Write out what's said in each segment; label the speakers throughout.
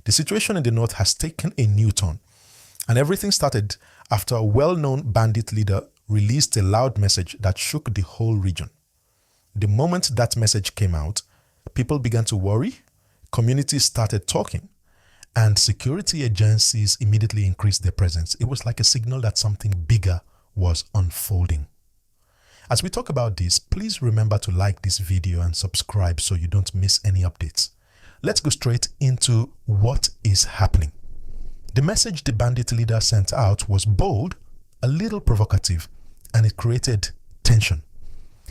Speaker 1: The situation in the north has taken a new turn, and everything started after a well-known bandit leader released a loud message that shook the whole region. The moment that message came out, people began to worry, communities started talking, and security agencies immediately increased their presence. It was like a signal that something bigger was unfolding. As we talk about this, please remember to like this video and subscribe so you don't miss any updates. Let's go straight into what is happening. The message the bandit leader sent out was bold, a little provocative, and it created tension.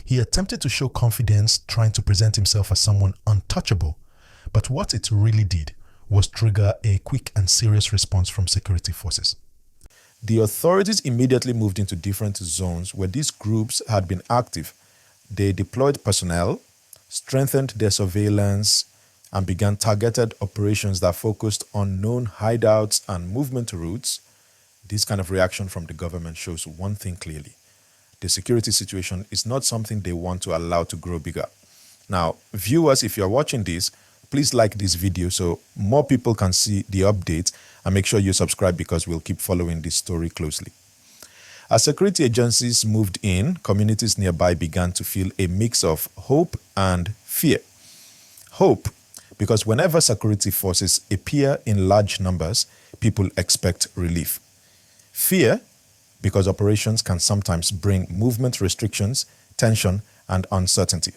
Speaker 1: He attempted to show confidence, trying to present himself as someone untouchable, but what it really did was trigger a quick and serious response from security forces. The authorities immediately moved into different zones where these groups had been active. They deployed personnel, strengthened their surveillance, and began targeted operations that focused on known hideouts and movement routes. This kind of reaction from the government shows one thing clearly. The security situation is not something they want to allow to grow bigger. Now, viewers, if you're watching this, please like this video so more people can see the updates, and make sure you subscribe because we'll keep following this story closely. As security agencies moved in, communities nearby began to feel a mix of hope and fear. Hope, because whenever security forces appear in large numbers, people expect relief. Fear, because operations can sometimes bring movement restrictions, tension, and uncertainty.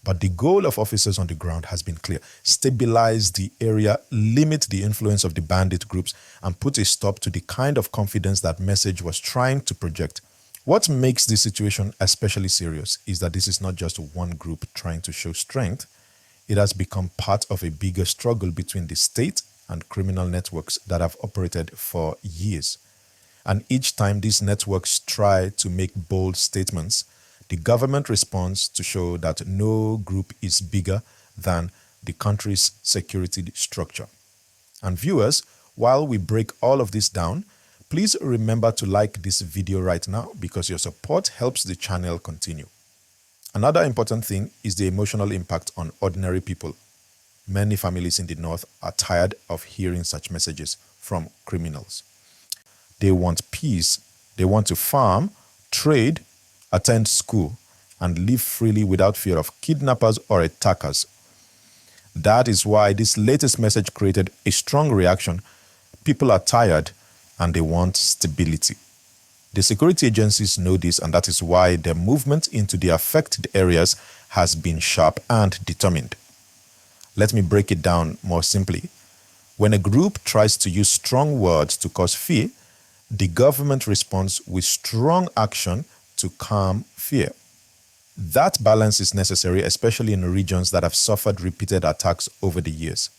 Speaker 1: But the goal of officers on the ground has been clear: stabilize the area, limit the influence of the bandit groups, and put a stop to the kind of confidence that message was trying to project. What makes this situation especially serious is that this is not just one group trying to show strength. It has become part of a bigger struggle between the state and criminal networks that have operated for years. And each time these networks try to make bold statements, the government responds to show that no group is bigger than the country's security structure. And viewers, while we break all of this down, please remember to like this video right now because your support helps the channel continue. Another important thing is the emotional impact on ordinary people. Many families in the north are tired of hearing such messages from criminals. They want peace. They want to farm, trade, attend school, and live freely without fear of kidnappers or attackers. That is why this latest message created a strong reaction. People are tired and they want stability. The security agencies know this, and that is why their movement into the affected areas has been sharp and determined. Let me break it down more simply. When a group tries to use strong words to cause fear, the government responds with strong action to calm fear. That balance is necessary, especially in regions that have suffered repeated attacks over the years.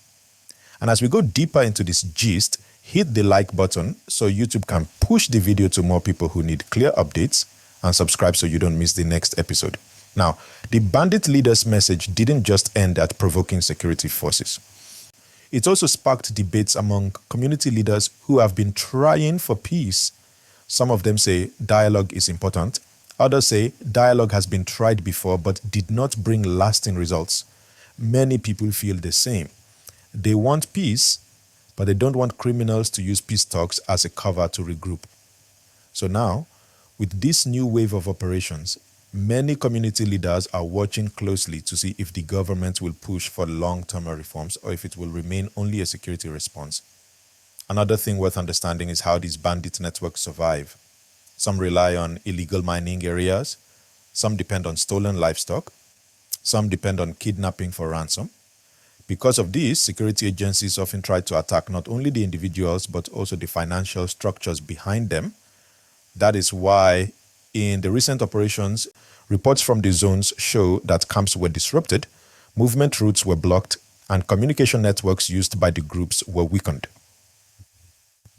Speaker 1: And as we go deeper into this gist, hit the like button so YouTube can push the video to more people who need clear updates, and subscribe so you don't miss the next episode. Now, the bandit leader's message didn't just end at provoking security forces. It also sparked debates among community leaders who have been trying for peace. Some of them say dialogue is important. Others say dialogue has been tried before but did not bring lasting results. Many people feel the same. They want peace, but they don't want criminals to use peace talks as a cover to regroup. So now, with this new wave of operations, many community leaders are watching closely to see if the government will push for long-term reforms or if it will remain only a security response. Another thing worth understanding is how these bandit networks survive. Some rely on illegal mining areas, some depend on stolen livestock, some depend on kidnapping for ransom. Because of this, security agencies often try to attack not only the individuals but also the financial structures behind them. That is why in the recent operations, reports from the zones show that camps were disrupted, movement routes were blocked, and communication networks used by the groups were weakened.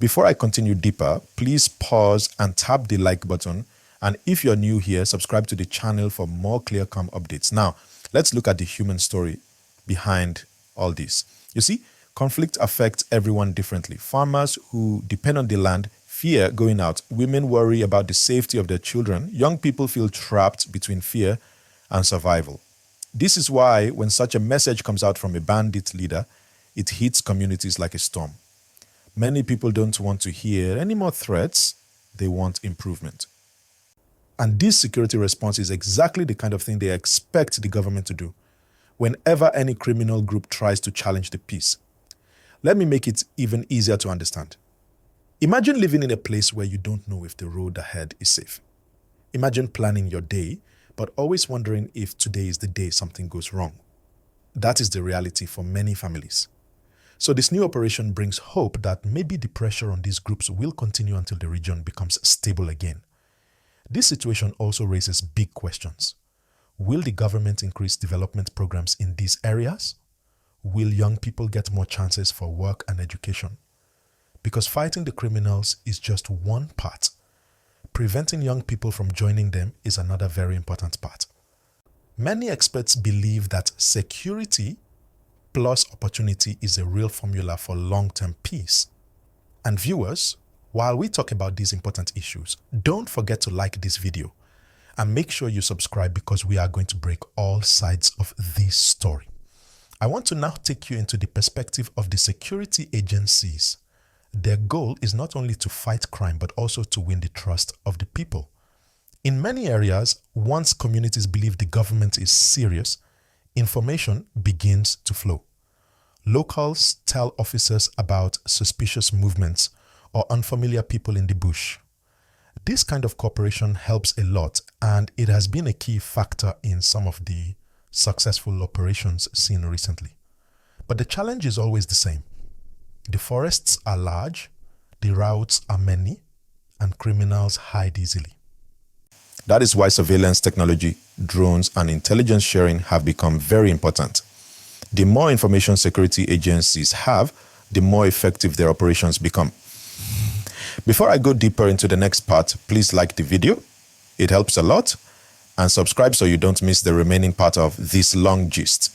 Speaker 1: Before I continue deeper, please pause and tap the like button. And if you're new here, subscribe to the channel for more clear-calm updates. Now, let's look at the human story behind all this. You see, conflict affects everyone differently. Farmers who depend on the land fear going out. Women worry about the safety of their children. Young people feel trapped between fear and survival. This is why when such a message comes out from a bandit leader, it hits communities like a storm. Many people don't want to hear any more threats, they want improvement. And this security response is exactly the kind of thing they expect the government to do whenever any criminal group tries to challenge the peace. Let me make it even easier to understand. Imagine living in a place where you don't know if the road ahead is safe. Imagine planning your day, but always wondering if today is the day something goes wrong. That is the reality for many families. So this new operation brings hope that maybe the pressure on these groups will continue until the region becomes stable again. This situation also raises big questions. Will the government increase development programs in these areas? Will young people get more chances for work and education? Because fighting the criminals is just one part. Preventing young people from joining them is another very important part. Many experts believe that security plus opportunity is a real formula for long-term peace. And viewers, while we talk about these important issues, don't forget to like this video and make sure you subscribe because we are going to break all sides of this story. I want to now take you into the perspective of the security agencies. Their goal is not only to fight crime, but also to win the trust of the people. In many areas, once communities believe the government is serious, information begins to flow. Locals tell officers about suspicious movements or unfamiliar people in the bush. This kind of cooperation helps a lot, and it has been a key factor in some of the successful operations seen recently. But the challenge is always the same. The forests are large, the routes are many, and criminals hide easily. That is why surveillance technology, drones, and intelligence sharing have become very important. The more information security agencies have, the more effective their operations become. Before I go deeper into the next part, please like the video. It helps a lot. And subscribe so you don't miss the remaining part of this long gist.